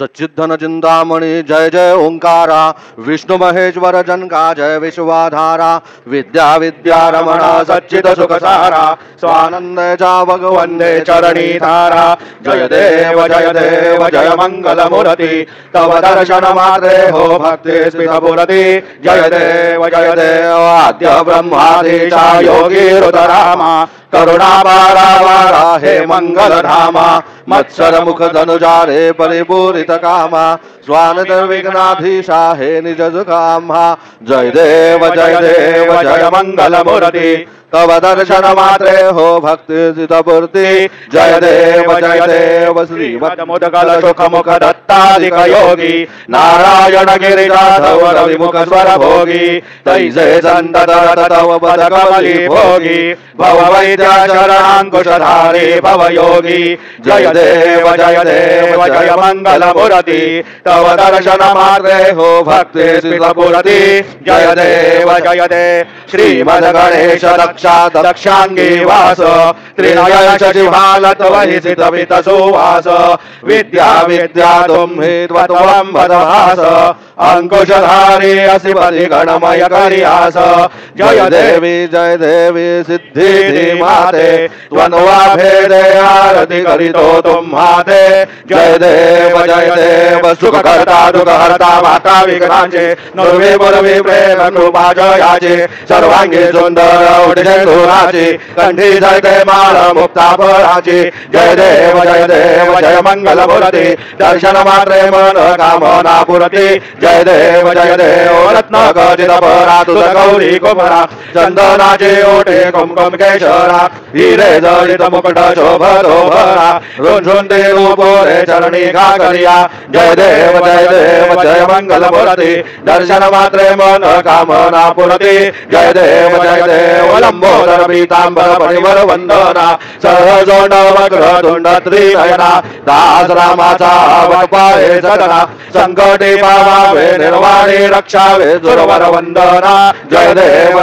सच्चिद्धन चिंतामणि जय जय ओंकारा विष्णु महेश्वर जनका जय विश्वाधारा विद्या विद्या रमण सच्चिद सुखसारा स्वानंद चा भगवंदे चरणी धारा जय देव जय मंगल मूर्ति तव दर्शन मात्रे हो भक्ति स्मितपुरति जय देव आद्य ब्रह्माधीशा योगी रुद्रामा करुणा पारा हे मंगल धामा मत्सर मुख धनुजारे परिपूरित कामा स्वान विघ्नाधीशा हे निज कामा जय देव जय मंगल मूर्ति तव दर्शन मात्रे हो भक्ति सिद्धपूर्ति जय देव श्रीमद मुदगल सुख मुख दत्तादिक योगी नारायण गिरिजाधव रविमुख स्वर भोगी तैसे संतत तव पद कमली भोगी भव वैद्या चरणांकुशधारी भव योगी जय देव जय मंगल मूर्ति तव दर्शन मात्रे हो भक्ति सिद्धपूर्ति जय देव श्रीमद गणेश दक्षांगी वास त्रिनयन शशिभालत वहिसित वित सुवास विद्या विद्या तुम्हि त्वं भदभास अंकुशधारी असि पदि गणमय करियास जय देवी सिद्धि माते त्वन्वा भेदे आरति करितो तुम्हाते जय देव सुख करता दुख हरता माता विघ्नांचे नुर्वे पुरवी प्रेम कृपा जयाचे सर्वांगी सुंदर उठे धुराची कंठी जयते माळ मुक्ता पराची जय देव जय मंगल मूर्ति दर्शन मात्रे मन कामना पुरती जय देव रत्न खचित परा तुझ गौरी कुमरा चंदनाचे ओटे कुमकुम केशरा हिरे जडित मुकुट शोभतो भरा रुंझुन पोरे चरणी घागरिया जय देव जय मंगल मूर्ति दर्शन मात्रे मन कामना पुरती जय देव लंबोदर पीतांबर परिवर वंदना सहजोंड वक्रतुंड त्रिनयना दास रामाचा वपाये सदना संकटे पावावे निर्वाणी रक्षावे सुरवर वंदना जय देव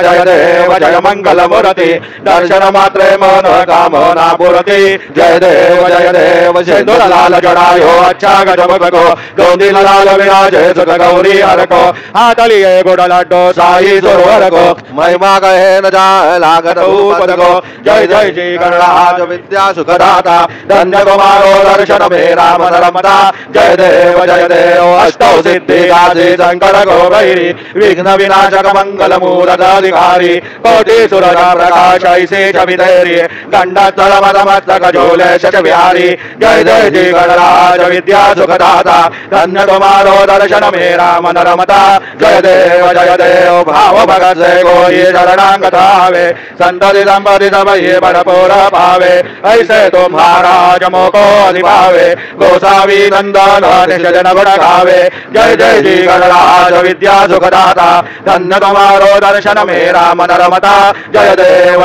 जय मंगल मूर्ति दर्शन मात्रे मन कामना पुरती जय देव सिंदूर लाल जड़ायो अच्छा गजमुखो गोंदी लाल विराजे सुख गौरी हरको हाथलिए गुड़ लड्डो साई सुरवर को महिमा कहे न जाए लागत उपद को जय जी गणराज विद्या सुखदाता धन्य कुमारो दर्शन में राम रमता जय देव अष्टौ सिद्धि गाजी शंकर गो भैरी विघ्न विनाशक मंगल मूरत अधिकारी कोटि सुर प्रकाश ऐसे चविधैर्य गंडस्थल मदमस्तक झूले शच बिहारी जय जी गणराज विद्या सुखदाता धन्य कुमारो दर्शन में राम रमता जय देव भाव भगत से कोई शरणांगत आवे संतति संपत्ति सब ये भरपूर पावे ऐसे तुम्हारा जमो को अधिभावे गोसावी नंदन निजन गुण गावे जय जी गणराज विद्या सुखदाता धन्य तुम्हारो दर्शन में राम रमता जय देव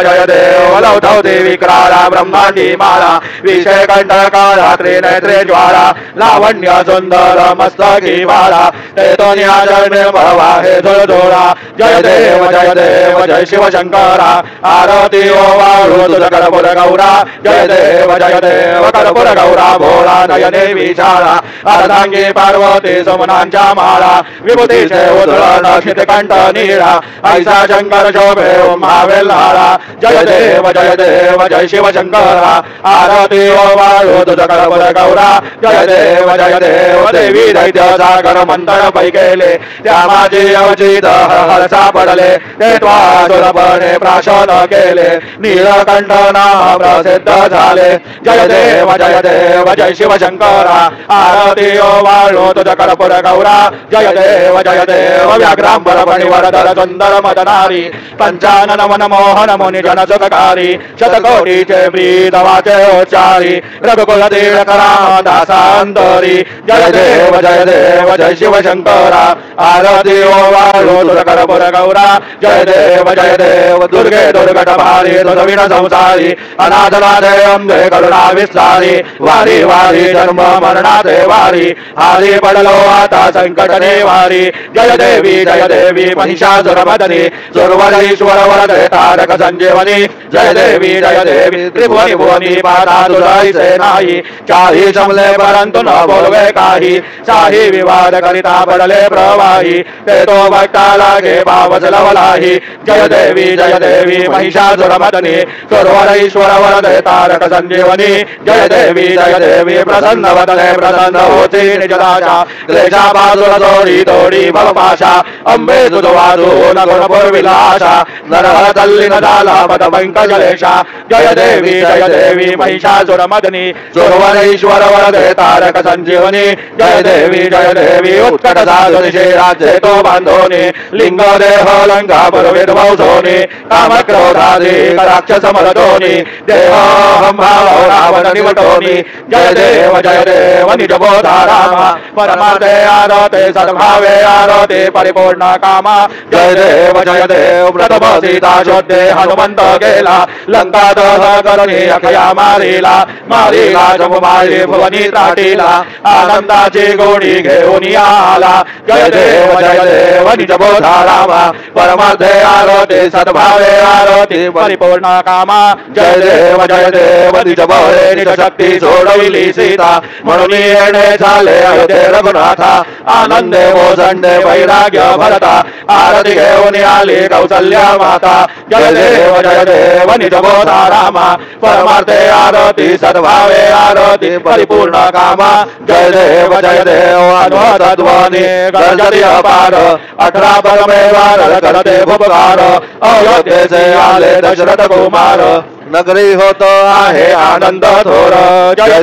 लौधौ देवी क्रारा ब्रह्मांडी माला विषय कंठ काला त्रिनेत्रे ज्वाला लावण्य सुंदर मस्तकी वाला तेतो न्याजल निर्भवा हे धुरधुरा जय देव जय शिव शंकरा आरती ओ वाळू तुझ कर्पूर गौरा जय देव कर्पूर गौरा भोळा नयने विशाला अर्धांगी पार्वती सुमनांच्या माळा विभूतीचे उधळण शितकंठ नीळा ऐसा शंकर शोभे उमावेल्हारा जय देव जय शिव शंकरा आरती ओ वाळू तुझ कर्पूर गौरा जय देव देवी दैत्य सागर मंथन पै गेले त्या माझे अवचित हर सापडले ते त्वासुरपणे प्राशन केले नीलकंठ नाम प्रसिद्ध झाले जय देव जय शिव शंकरा आरती ओ वाळू तुझ कर्पूर गौरा जय देव व्याघ्रांबर फणिवरधर सुंदर मदनारी पंचानन मन मोहन मुनि जन सुखकारी शतकोटीचे ब्रीद वाचे उच्चारी रघुकुल दीर्घकरा दासांतरी जय देव जय शिव शंकरा आरती ओ वाळू तुझ कर्पूर गौरा जय देव दुर्ग दुर्गे दुर्घटभारी दुर्विण संसारी अनाथनाथे अंबे करुणा विस्तारी वारी वारी जन्म मरणाते वारी हारी पडलो आता संकट निवारी जय देवी महिषासुरमर्दिनी सुरवरेश्वर वरदे तारक संजीवनी जय देवी त्रिभुवनी भुवनी पाता तुझे नाही काही जमले परंतु न बोलवे काही काही विवाद करिता पडले प्रवाही ते तो भक्ता लागे पावस लवलाही जय देवी महिषासुरमर्दिनी सुरवरेश्वर वरदे तारक संजीवनी जय देवी प्रसन्न वदने प्रसन्न होती निजदाचा क्लेशा बाजूला तोडी तोडी भवपाशा अंबे तुझवादू न गुणपुरविलाशा नरह तल्ली न झाला पद पंकजलेशा जय देवी महिषासुरमर्दिनी सुरवरेश्वर वरदे तारक संजीवनी जय देवी उत्कट साधुनिशे राज्ये तो बांधोनी लिंग देह लंका पुरविद वंशोनी काम क्रोधादी राक्षस मरदोनी देह भाव रावण निवटोनी जय देव निज बोधा रामा परमार्थे आरते सद्भावे आरते परिपूर्ण कामा जय देव प्रथम सीता शोधे हनुमंत गेला लंका दह करणी अखया मारिला जमुमारी भुवनी त्राटीला आनंदाची गोडी घेऊन आला जय देव निज बोधा रामा परमार्थे आरते सद्भावे आरते परिपूर्ण कामा जय देव निज बोधे निज शक्ती सोडविली सीता म्हणून येणे झाले अयोध्ये रघुनाथा आनंदे मोसंडे वैराग्य भरता आरती घेऊन आली कौसल्या माता जय देव निज बोधा रामा परमार्थे आरती सद्भावे आरती परिपूर्ण कामा जय देव अनुध्वनी गजरी अपार 18 परमेवार करते भुपकार अयोध्येचे आले दशरथ कुमार नगरी होतो आहे आनंद थोर जय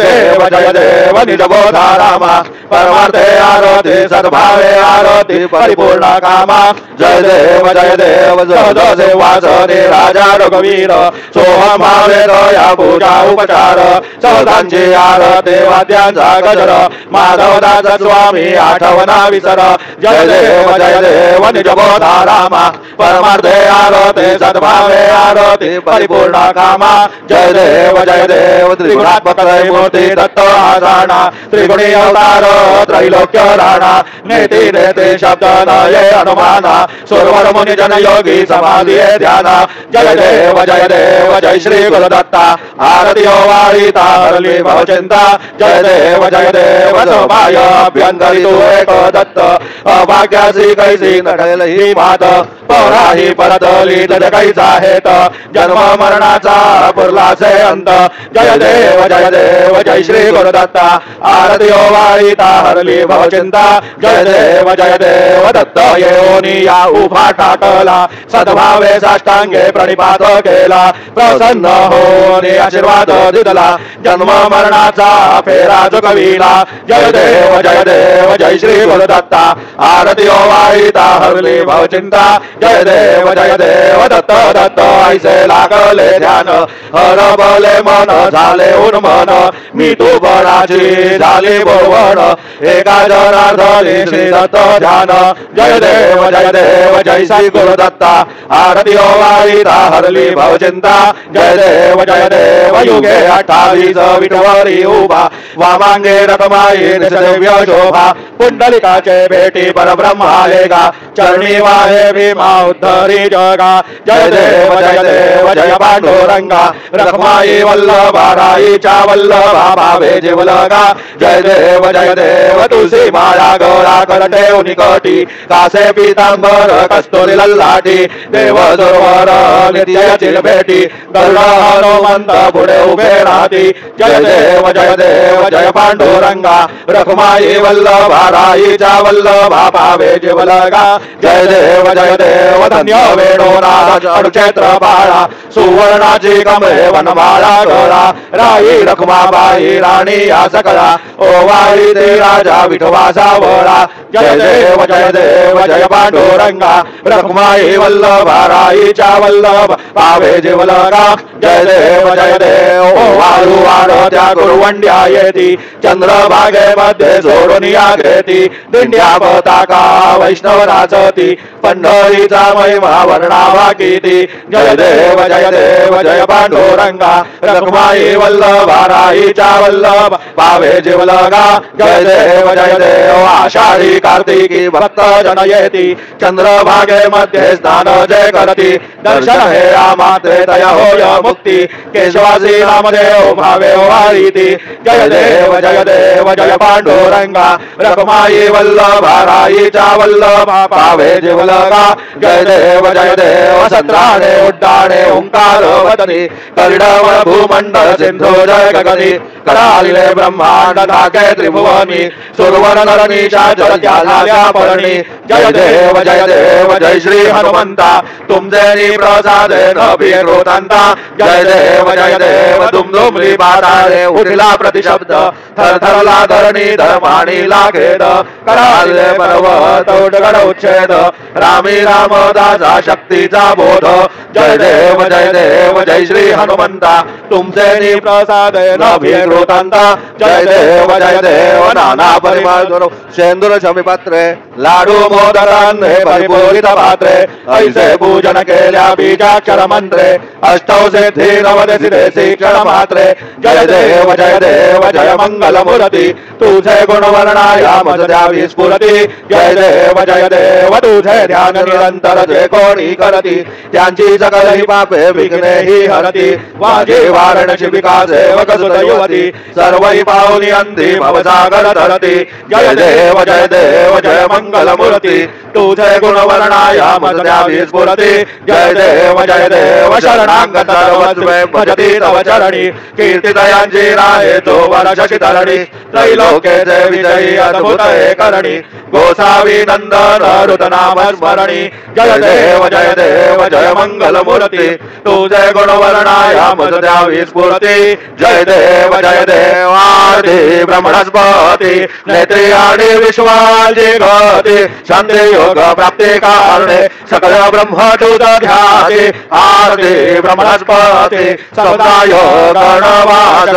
देव निज बोधा रामा परमार्थे आरती सद्भावे आरती परिपूर्ण कामा जय देव जय वासने राजा रघुवीर सोहमावेद या पूजा उपचार सौदांची आरती वाद्यांचा गजर माधवदास स्वामी आठवना विसर जय देव निज बोधा रामा परमार्थे आरती सद्भावे आरती परिपूर्ण कामा जय देव त्रिगुणात्मक मूर्ती दत्त आसाना त्रिगुणी अवतार त्रैलोक्य राणा नेति नेति शब्द नये अनुमाना सुरवर मुनि जन योगी समाधि ध्याना जय देव जय श्री गुरुदत्ता आरती वारिता हरली भवचिंता जय देव सोमाय अभ्यंतरी तू एक दत्त अभाग्यासी कैसी नडल ही मात पौराही परतली तज कैसा हेत जन्म मरणाचा पुरलासे अंत जय देव जय श्री गुरुदत्ता आरती वारिता हरली भवचिंता जय देव दत्त येऊनी या उभा टाकला सद्भावे साष्टांगे प्रणिपात केला प्रसन्न होऊन आशीर्वाद दिला जन्म मरणाचा फेरा चुकविला जय देव जय श्री गुरुदत्ता आरती वारिता हरली भवचिंता जय देव दत्त ऐसे लागले ध्यान हरबले मन झाले उन्मन मी तू बळाची झाली बोवण एका जनार्दनी श्री दत्त ध्यान जय देव जय श्री गुरुदत्ता आरती वारिता हरली भवचिंता जय देव युगे 28 विठवरी उभा वामांगे रथमाई निसदिव्य शोभा पुंडलिकाचे भेटी परब्रह्म आलेगा चरणी वाहे भीमा उद्धरी जगा जय देव जय पांडुरंगा रखमाई वल्लभा राईच्या वल्लभा भावे जीवलगा जय देव तुलसी माया गौरा करते उनिकटी कासे पीतांबर कस्तुरी लल्लाटी देव दुर्वर नित्य चिलपेटी गरुड हनुमंत पुढे उभे राहती जय देव जय पांडुरंगा रखमाई वल्लभा राईच्या वल्लभा भावे जीवलगा जय देव धन्य वेणो नाद क्षेत्र बाळा सुवर्णाची कमळे वनमाळा गळा राई रखुमाबाई राणी या सकळा ओवाळी ते राजा विठवासा वळा जय देव जय पांडुरंगा रखुमाई वल्लभा राईच्या वल्लभ पावे जीवलगा जय देव ओवाळू वाढत्या कुरवंड्या येती चंद्रभागेमध्ये जोडून या घेती दिंड्या पताका वैष्णव नाचती पंढरीचा महिमा वर्णावा किती जय देव जय पांडुरंगा रखुमाई वल्लभा राईच्या वल्लभ पावे जीवलगा जय देव आषाढी कार्तिकी भक्त जन येती चंद्रभागेमध्ये स्नान जय करती दर्शन हे माते दया होय मुक्ती केशवासी नामदेव भावे वारीती जय देव जय पांडुरंगा रखुमाई वल्लभा राईच्या वल्लभ पावे जीवलगा जय देव सत्राणे उड्डाणे ओंकार वदनी कर्णव भूमंडल सिंधू जय गगनी करालिले ब्रह्मांड धाके त्रिभुवनी सुरवर नरनीच्या जलत्याला परणी जय देव जय श्री हनुमंता तुमचे प्रसाद नभीरोतांता जय देव दुमदुमली बाराळे उठला प्रतिशब्द थरथरला धरणी धर्माणी लागेद कराले पर्वत उडगड उच्छेद रामी रामदासा शक्तीचा बोध जय देव जय श्री हनुमंता तुमचे प्रसाद नभीरोतांता जय देव नाना परिमळ शेंदूर शमीपात्रे लाडू मोदकांने परिपूरित पात्रे ऐसे पूजन केल्या बीजाक्षर मंत्रे अष्टौ सिद्धी नवदे शिक्षण मात्रे जय देव जय मंगल मूर्ती तुझे गुण वर्णाया मज द्यावी स्फुरती जय देव तुझे ध्यान निरंतर जे कोणी करती त्यांची सकलही पापे विघ्ने ही हरती वाजे वारणशी विकासे वकसुत युवती सर्वही पाहुनी अंधी भवसागर धरती जय देव जय मंगल मूर्ती तुझे गुण वर्णाया मज द्यावी स्फुरती जय देव शरणांगत भजती तव चरणी कीर्तिदयांची राहे तो वर्षशी धरणी त्रैलोक्येचे विजयी अद्भुत हे करणी गोसावी नंदन ऋतनाम स्मरणी जय देव जय मंगल मूर्ती तुझे गुण वर्णाया मज द्यावी स्फुरती जय देव आरती ब्रह्मणस्पती नेत्री आणि विश्वाची गती शांती योग प्राप्ती कारणे सकल ब्रह्मदूत ध्याते आरती ब्रह्मणस्पती सदाय गणवास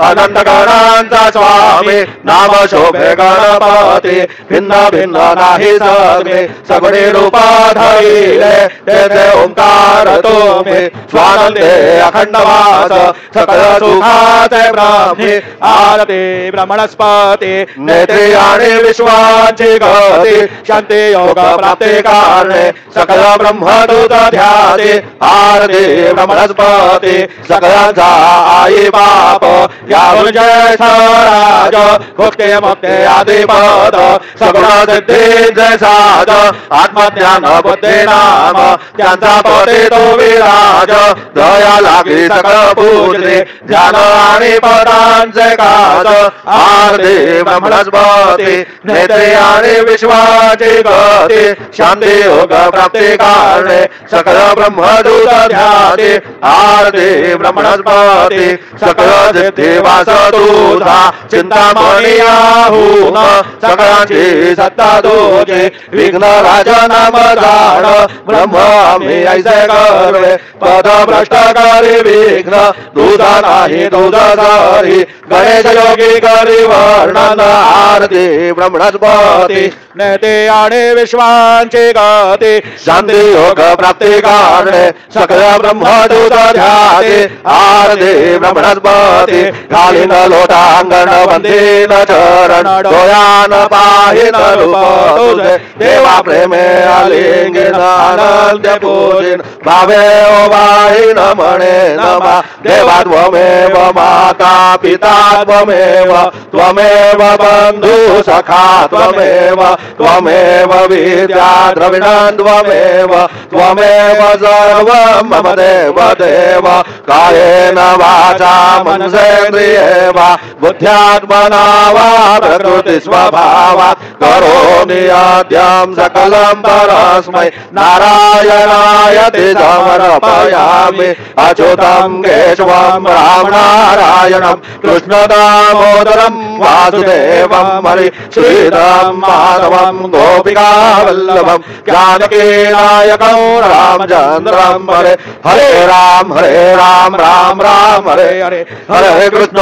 अनंत गणांचा स्वामी नाम शोभे गणपती भिन्न भिन्न नाही सगळे सगळे रूपा धैले तेथे ओंकार तुम्ही स्वानंदे अखंड वास सकल सुखाचे ब्रह्मी आरती ब्रह्मणस्पती नेत्री आणि विश्वाची गती शांती योग प्राप्ती कारणे सकल ब्रह्मदूत ध्याते आरती ब्रह्मणस्पती सकलांचा आई बाप यावून जय राज भुक्ते मुक्ते आदि पद सगुण सिद्धींचे साध आत्मज्ञान बुद्धी नाम त्यांचा पती तो विराज दया लागी सकल पूजले ध्यान आणि पदांचे काज आरती ब्रह्मणस्पती नेत्री आणि विश्वाची गती शांती योग प्राप्ती कारणे सकल ब्रह्मदूत ध्याते आरती ब्रह्मणस्पती सकल सिद्धी वास तुझा चिंतामणी आहून सकळांची सत्ता तुझी विघ्न राज नाम जाण ब्रह्म आम्ही ऐसे करवे पद भ्रष्ट करी विघ्न तुझा नाही तुझ सारी गणेश योगी करी वर्णन आरती ब्रह्मणस्पती नेते आणि विश्वांची गती शांती योग प्राप्ती कारणे सकल ब्रह्मदूत ध्याते आरती ब्रह्मणस्पती कालीन लोटांगण बंधीन चरण डोळ्यान पाहिन रूप तुझे देवा प्रेमे आलिंगन आनंद पूजिन भावे ओवाहिन म्हणे नमा देवा त्वमेव माता पिता त्वमेव त्वमेव बंधू सखा त्वमेव त्वमेव विद्या द्रविणं त्वमेव त्वमेव सर्वं मम देव देव कायेन वाचा मनसेन्द्रिये वा बुद्ध्यात्मना वा प्रकृति स्वभावात् करोमि यद्यं सकलं परस्मै नारायणायति समर्पयामि अच्युतं केशवं राम नारायणं कृष्णदामोदरं वासुदेवं हरि श्रीराम माधवं गोपिकावल्लभं जानकीनायकं रामचन्द्रं हरे हरे राम राम राम हरे हरे हरे कृष्ण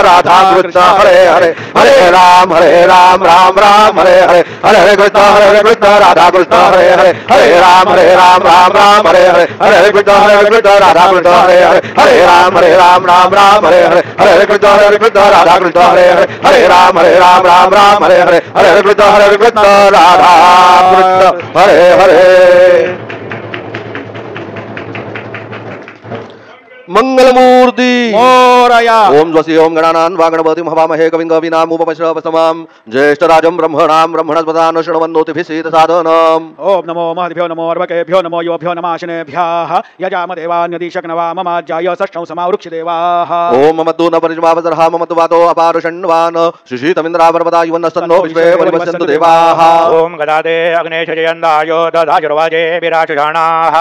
राधा कृष्ण हरे हरे हरे राम राम हरे हरे हरे कृष्ण राधा कृष्ण हरे हरे राम राम हरे हरे हरे कृष्ण राधा कृष्ण हरे हरे राम हरे हरे कृष्ण राधा कृष्ण हरे हरे राम हरे हरे कृष्ण राधा कृष्ण हरे हरे मंगलमूर्ति मोरया। ओम स्वस्ति ओम गणानां वा गणपतिं हवामहे कविं कवीनामुपमश्रवस्तमं ज्येष्ठराजं ब्रह्मणस्पदान शृण्वन्नोतिभिः साधनम्। ओम नमो महद्भ्यो नमो अर्भकेभ्यो नमो युवभ्यो नमाशनेभ्यः यजामदेवान्यदीशकनवा ममाज्याय षष्ठं समावृक्ष देवाः। ओम ममद्दु न परिजमावसरः ममद्दु वातो अपारषण्वान् शिशितमिन्द्रावर्वदा युवन्नस्तन्नो विश्वे परिपश्यन्तु देवाः। ओम गदादे अग्नेशजयन्दायो ददाजुर्वाजे विराजुषाणाः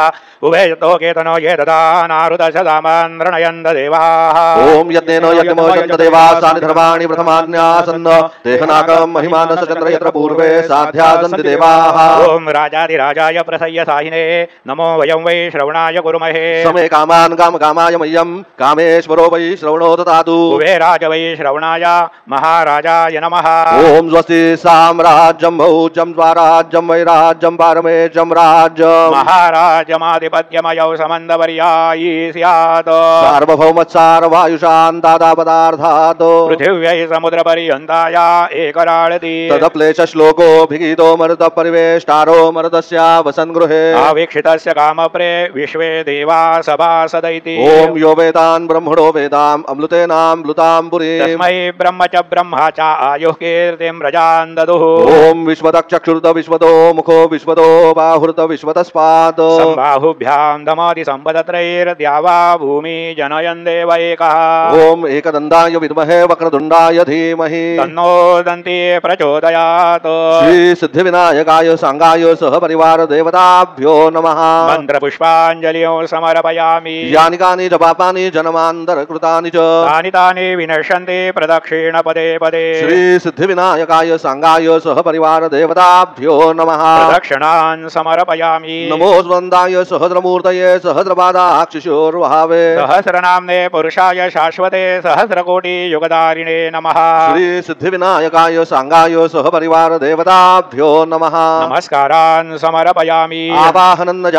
उभे केतनो ये ददा नारुदशदामन्त्रणयन्द देवाः। ओम यज्ञेन यज्ञमोऽयन्त देवाः सानि धर्माणि प्रथमान्यासन् तेहनाकं महिमानस चन्द्र यत्र पूर्वे साध्या सन्ति देवाः। ओम राजाधिराजाय प्रसय्य साहिने नमो वयं वै श्रवणाय कुर्महे। समे कामान् कामकामाय मह्यं कामेश्वरो वै श्रवणो ददातु। कुबेराज वै श्रवणाय महाराजाय नमः। ओम स्वस्ति साम्राज्यं भौज्यं स्वराज्यं वैराज्यं पारमेज्यं राज्यं महाराजमाधिपत्यमयौ समन्दवर्यायी स्यात्। सार्वभौमत्सार्वायुषान् दादापदार्थात् पृथिव्यै समुद्रपर्यन्ताय एकराळति तदप्लेशश्लोकोऽभिगीतो मरुतः परिवेष्टारो मरुतस्य वसन् गृहे आवीक्षितस्य कामप्रे विश्वे देवा सभासदैति। ओम यो वेदान् ब्रह्मणो वेदाम् अमृतेनामृतां पुरीम् तस्मै ब्रह्म च ब्रह्मा च आयुः कीर्तिं प्रजान् ददुः। ओम विश्वतक्षुर्त विश्वतो मुखो विश्वतो बाहुर्त विश्वतस्पात् संबाहुभ्यां दमादि संपदत्रैर्द्यावा भूमि जनयन् देव एकः। ओम एकदन्ताय विद्महे वक्रतुण्डाय धीमहि तन्नो दन्ती प्रचोदयात्। श्री सिद्धिविनायकाय सांगाय सह परिवार देवताभ्यो नमः। मन्त्रपुष्पाञ्जलिं समर्पयामि। यानि कानि च पापानि जन्मान्तरकृतानि च तानि तानि विनश्यन्ति प्रदक्षिण पदे पदे। श्री सिद्धिविनायकाय सांगाय सह परिवार देवताभ्यो नमः। प्रदक्षिणान् समर्पयामि। नमो स्वन्दाय सहस्रमूर्तये सहस्रपादाक्षिशोर्वहावे सहस्रनाम्ने पुरुषाय शाश्वते सहस्रकोटि युगधारिणे नमः। श्री सिद्धिविनायकाय सांगाय सह परिवार देवताभ्यो नमः। नमस्कारान् समर्पयामि। आवाहनं न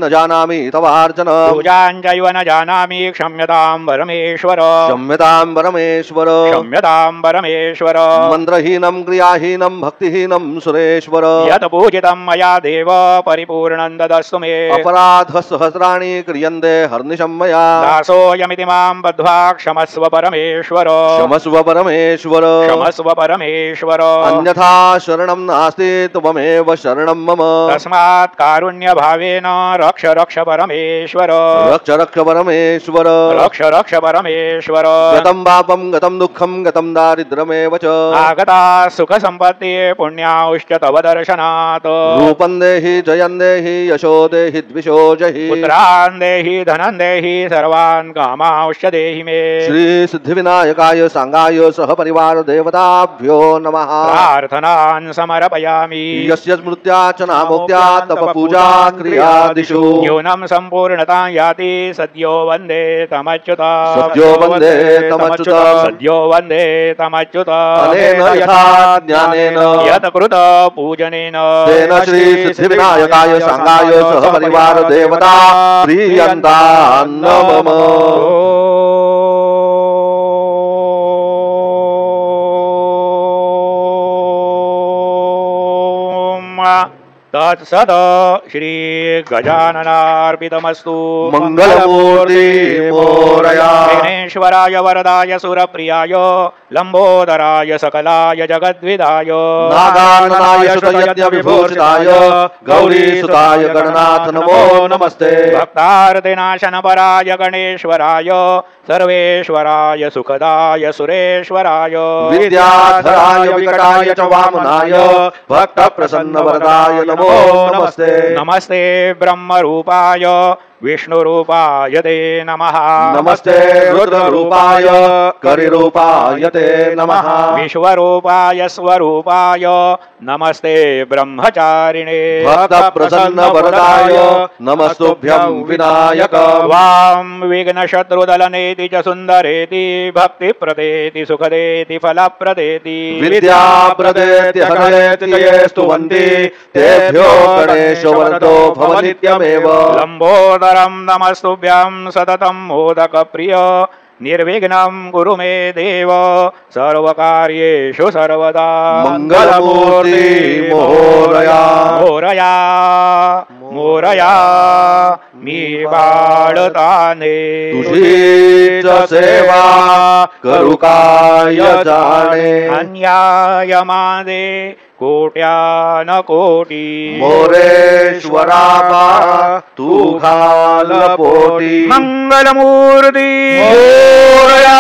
जानामि तवार्चन पूजाञ्चैव न जानामि क्षम्यतां परमेश्वर। क्षम्यतां परमेश्वर क्षम्यतां परमेश्वर। मन्त्रहीनं क्रियाहीनं भक्तिहीनं सुरेश्वर यत् पूजितं मया देव परिपूर्णं ददस्तु मे। अपराधसहस्राणि क्रियन्ते हर्निशं मया दासोऽयमिति मां बद्ध्वा क्षमस्व परमेश्वर। क्षमस्व परमेश्वर क्षमस्व परमेश्वर। अन्यथा शरणं नास्ति त्वमेव शरणं मम तस्मात् कारुण्यभावेन रक्ष रक्ष परमेश्वर। रक्ष रक्ष परमेश्वर रक्ष रक्ष परमेश्वर। गतं पापं गतं दुःखं गतं दारिद्र्यमेव च आगता सुख संपत्ति पुण्याश्च तव दर्शनात्। रूपं देहि जयं देहि यशो देहि द्विषो जहि पुत्रान् देहि धनं देहि सर्वान् कामांश्च देहि मे। श्री सिद्धिविनायकाय सांगाय सह परिवार देवताभ्यो नमः। प्रार्थनान् समर्पयामि। यस्य स्मृत्यार्चना मुक्त्या तप पूजा क्रियादिषु न्यूनं सम्पूर्णतां याति सद्यो वन्दे तमच्युता। सद्यो वन्दे तमच्युत सद्यो वन्दे तमच्युता। अनेन यथा ज्ञानेन यत् कृत पूजनेन तेन श्री सिद्धिविनायकाय सांगाय सह परिवार देवता प्रीयन्तान्न मम। तत्सद श्री गजाननार्पितमस्तु मंगलमूर्ती मोरया विघ्नेश्वराय वरदाय सुरप्रियाय लंबोदराय सकलाय जगद्विदाय नागाननाय श्रुतयज्ञ विभूषिताय गौरीसुताय गणनाथ नमो नमस्ते भक्तार्तिनाशन पराय गणेश्वराय सर्वेश्वराय सुखदाय सुरेश्वराय विद्याधराय विकटाय च वामनाय भक्त प्रसन्न वरदाय नमो नमस्ते नमस्ते ब्रह्मरूपाय विष्णुरूपाय ते नमः नमस्ते रुद्ररूपाय करिरूपाय ते नमः विश्वरूपाय स्वरूपाय नमस्ते ब्रह्मचारिणे भक्त प्रसन्न वरदाय नमस्तुभ्यं विनायक वां विघ्नशत्रुदलनेति च सुन्दरेति भक्तिप्रदेति सुखदेति फलप्रदेति विद्याप्रदेति हरेति ये स्तुवन्ति तेभ्यो गणेशो वरदो भव नित्यमेव लम्बोदरं नमस्तुभ्यं सततं मोदकप्रिय निर्विघ्नं कुरु मे देव सर्वकार्येषु सर्वदा मंगलमूर्ती मोरया मोरया मोरया मी बाळताने तुझीच सेवा करू काय जाणे अन्याय मादे कोट्यान कोटी मोरेश्वरा तू घाल पोटी मंगलमूर्ती मोरया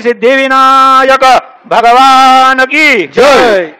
सिद्धिविनायक भगवान की जय